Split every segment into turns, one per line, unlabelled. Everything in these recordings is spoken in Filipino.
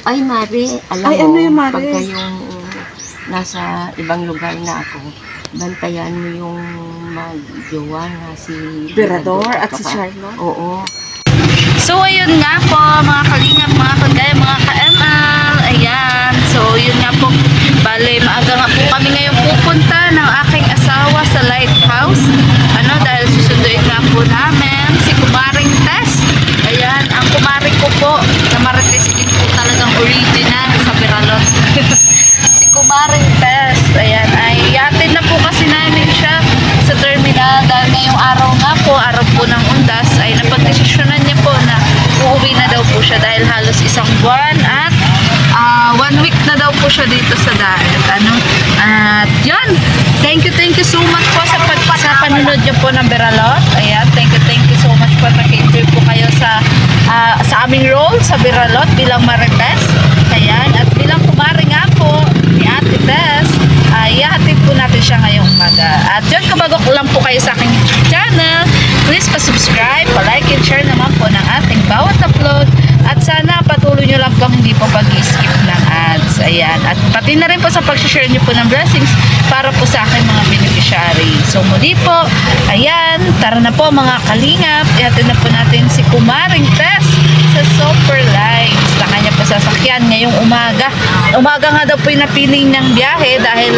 Ay, Mari, alam
Ay,
mo,
ano yung Mari?
pagka yung nasa ibang lugar na ako, bantayan mo yung mag-jowa na si
Berador at si
saka-
Charlotte?
Oo.
So, ayun nga po, mga kalingap, mga kagaya, mga ka-ML. Ayan. So, yun nga po. Bale, maaga nga po kami ngayon pupunta ng aking asawa sa lighthouse. Dahil susunduin nga po namin si Kumaring Tess. Ayan, ang kumaring ko po, na marites din po talagang original sa Beralot. Si Kumaring Tess. Ayan, ay yatin na po kasi namin siya sa terminal. Dahil ngayong araw nga po, araw po ng undas, ay napagdesisyonan niya po na uuwi na daw po siya dahil halos isang buwan at 1 week na daw po siya dito sa dagat. At yun, thank you so much po sa panunod niyo po ng Beralot. Ayan, thank you so much po. Naki-enjoy po kayo sa aming role sa Beralot bilang Marites. Ayan, at bilang kumari nga po ni Ate Tess, ihahatid po natin siya ngayong umaga. At yun, kabago lang po kayo sa aking YouTube channel, please pa-subscribe, pa-like and share naman po ng ating bawat upload. At sana patuloy nyo lang pong hindi po pag-skip ng ads. Ayan. At pati na rin po sa pag-share nyo po ng blessings para po sa aking mga beneficiary. So muli po, ayan, tara na po mga kalingap. Ihatid na po natin si Kumaring Tess sa Super Lights na kanya po sasakyan ngayong umaga. Umaga nga daw po yung napili niyang biyahe dahil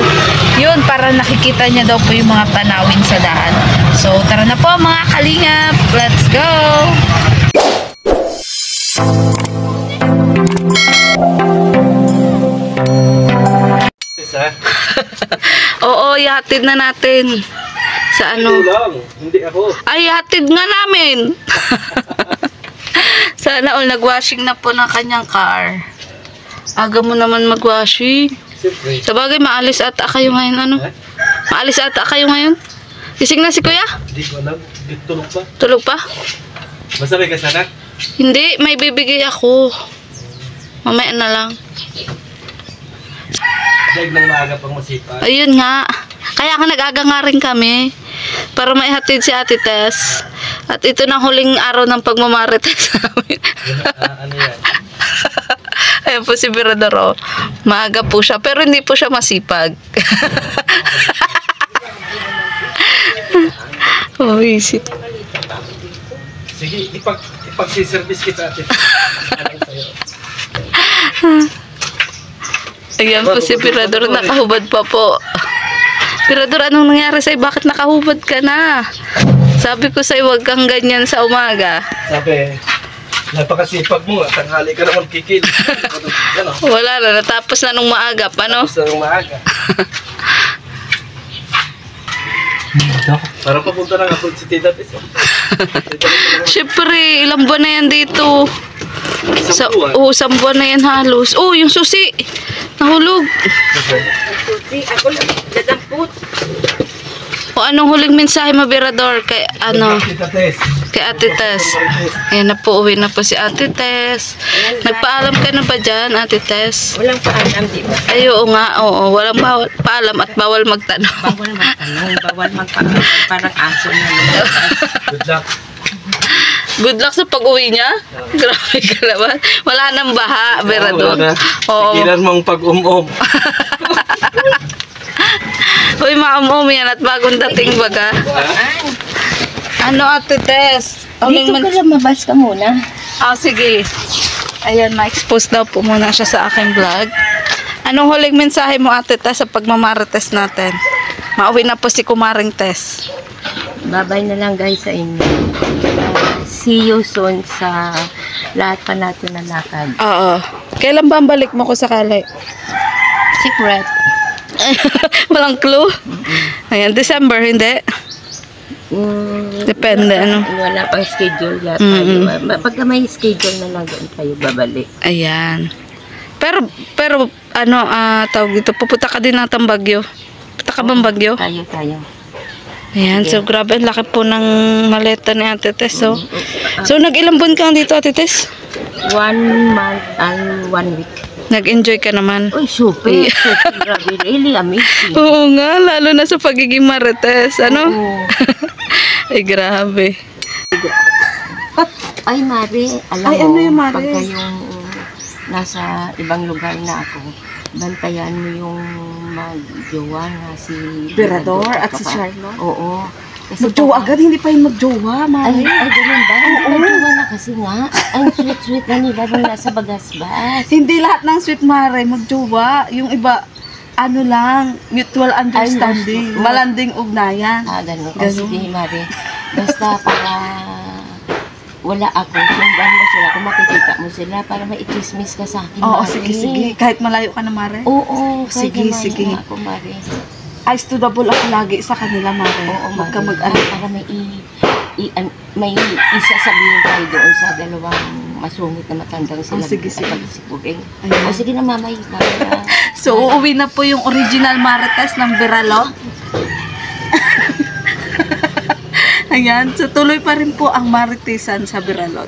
yun, para nakikita niya daw po yung mga tanawin sa daan. So tara na po mga kalingap. Let's go! Oo, ihatid na natin sa ano.
Hindi ako.
Ay, ihatid nga namin. Sana all nagwashing na po ng kanyang car. Aga mo naman magwashing.
Siyempre.
Sa bagay, maalis ata kayo ngayon. Maalis ata kayo ngayon. Gising na si kuya?
Hindi ko alam. Tulog pa.
Tulog pa?
Masabay ka sana?
Hindi, may bibigay ako. Mamaya na lang.
Dahil nang maaga pang masipag.
Ayun nga. Kaya nga nag-aga nga rin kami. Para maihatid si Ate Tess. At ito na huling araw ng pagmamarites namin.
Ano yan?
Ayan po si Berador. Maaga po siya. Pero hindi po siya masipag. Oh, visit.
Sige, ipag-service kita ate.
Ayan po si Berador. Nakahubad pa po. Berador, anong nangyari sa'yo? Bakit nakahubad ka na? Sabi ko sa'yo, huwag kang ganyan sa umaga.
Sabi, napakasipag mo. Tanghali ka naman kikil. Ano?
Wala na. Natapos na nung maaga. Paano?
Tapos na nung maaga. Parang papunta na nga po si Tita Tess.
Siyempre, ilang buwan na yan dito. Isang buwan na yan halos. Oh, yung susi. Nahulog.
Ako lang, nadamput.
O anong huling mensahe mo, Berador? Kay ano?
Tita Tess.
Kay Ate Tess. Ayan na po, uwi na po si Ate Tess. Nagpaalam ka na ba dyan, Ate Tess?
Walang paalam, di ba?
Ay, oo nga, oo. Walang paalam at bawal magtanong.
Bawal magtanong, bawal magpaalam. Parang aso na.
Good luck.
Good luck sa pag-uwi niya. Grabe ka naman. Wala nang baha, Berador. Oo.
Sigilan mong pag-um-um.
Uy, maam-um yan at bagong dating baga. Ano, Ate Tess?
Dito ka lumabas ka muna.
Sige. Ayan, ma-expose daw po muna siya sa aking vlog. Anong huling mensahe mo, Ate Tess, sa pagmamarites natin? Mauwi na po si Kumaring Tess.
Babay na lang guys sa inyo. See you soon sa lahat pa natin na lakad.
Oo. Kailan ba ang balik mo ko sakali?
Secret.
Walang clue? Ayan, December, hindi? Depende, ano?
Wala pang schedule yata. Pagka may schedule na lang doon tayo babalik.
Ayan. Pero ano, tawag dito, pupunta ka din natang Bagyo. Punta ka bang Bagyo?
Tayo.
Ayan, so grabe, ang laki po ng maleta ni Ate Tess, oh. So, nag-ilang buwan ka dito, Ate Tess?
1 month and 1 week.
Nag-enjoy ka naman?
Uy, super grabe, really amazing.
Oo nga, lalo na sa pagiging marites, ano?
Oo.
Ay, grabe.
Ay, Mari, alam
Ay,
mo,
ano yung Mari?
pagka yung nasa ibang lugar na ako, bantayan mo yung magjowa na si
Berador at si
saka-
Charlotte.
Oo. Kasi
Magjowa agad, hindi pa yung magjowa,
Ay,
Mare.
ay, ganun ba? Hindi magjowa na kasi nga. Ang sweet-sweet na nila nung nasa bagasbas.
Hindi lahat ng sweet Mare magjowa. Yung iba, ano lang, mutual understanding.
Ay,
Malanding ugnayan.
Ganun. O,
Ganun.
sige, Mari. Basta para wala ako, sundan mo sila. Kung makikita mo sila, para maikismis ka sa akin,
Oo,
Mari.
sige, sige. Kahit malayo ka na, Mare.
Oo,
Sige,
kahit
sige.
naman ako, Mari.
Eyes to the ball ako lagi sa kanila, Mare.
Oo,
Huwag ka
Mari.
mag-alala.
Para may isasabihin tayo doon sa dalawang masungit na matandang sila.
sige, sige.
Pagsipuring.
Ayan.
O, sige na, mamay. Para,
So, uuwi na po yung original Marites ng Beralot. Ayan. So, tuloy pa rin po ang Maritesan sa Beralot.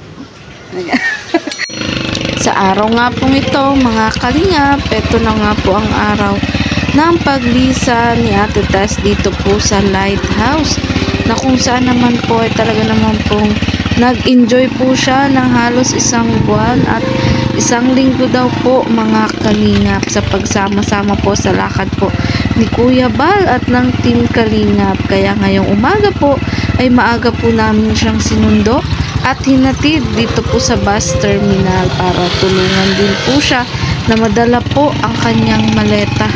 Ayan. Sa araw nga pong ito, mga kalingap, ito na nga po ang araw ng paglisa ni Ate Tess dito po sa Lighthouse, na kung saan naman po ay talaga naman pong nag-enjoy po siya ng halos isang buwan at isang linggo daw po, mga kalingap, sa pagsama-sama po sa lakad po ni Kuya Bal at ng Team Kalingap. Kaya ngayong umaga po ay maaga po namin siyang sinundo at hinatid dito po sa bus terminal para tulungan din po siya na madala po ang kanyang maleta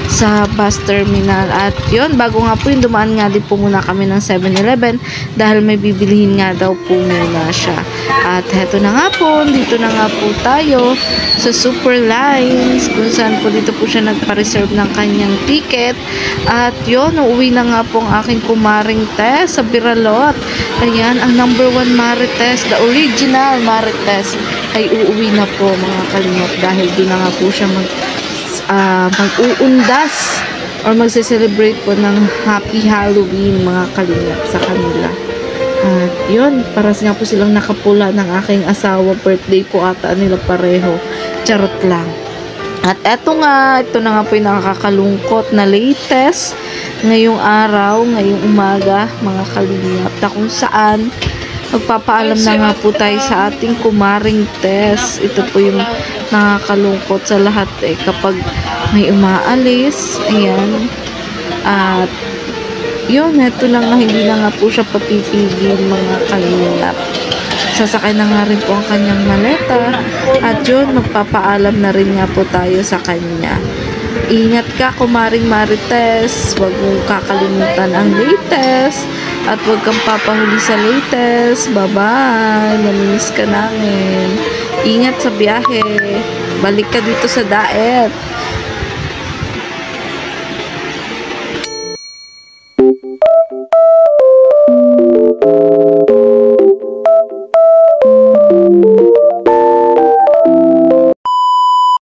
sa bus terminal. At yon, bago nga po yung dumaan nga din po muna kami ng 7-Eleven dahil may bibilihin nga daw po muna siya. At heto na nga po, dito na nga po tayo sa Super Lines kung saan po dito po siya nagpa-reserve ng kanyang ticket. At yon, uuwi na nga po ang aking kumaring Tess sa Beralot. Ayan, ang number 1 Marites, the original Marites, ay uuwi na po, mga kalingap, dahil doon na nga po siya mag-uundas or magse-celebrate po ng Happy Halloween, mga kalingap, sa kanila. At yun, para nga po silang nakapula ng aking asawa. Birthday po ata nila pareho. Charot lang. At ito na nga po yung nakakalungkot na latest ngayong araw, ngayong umaga, mga kalingap, na kung saan magpapaalam na nga po tayo sa ating kumaring Tess. Ito po yung nakakalungkot sa lahat kapag may umaalis. Ayan. At yun, ito na nga, hindi na nga po siya papipigil, mga kalingap. Sasakay na nga rin po ang kanyang maleta. At yun, magpapaalam na rin nga po tayo sa kanya. Ingat ka, kumaring Marites. Huwag mong kakalimutan ang latest. At huwag kang papahuli sa latest. Bye-bye. Namimiss ka namin. Ingat sa biyahe. Balik ka dito sa Daet.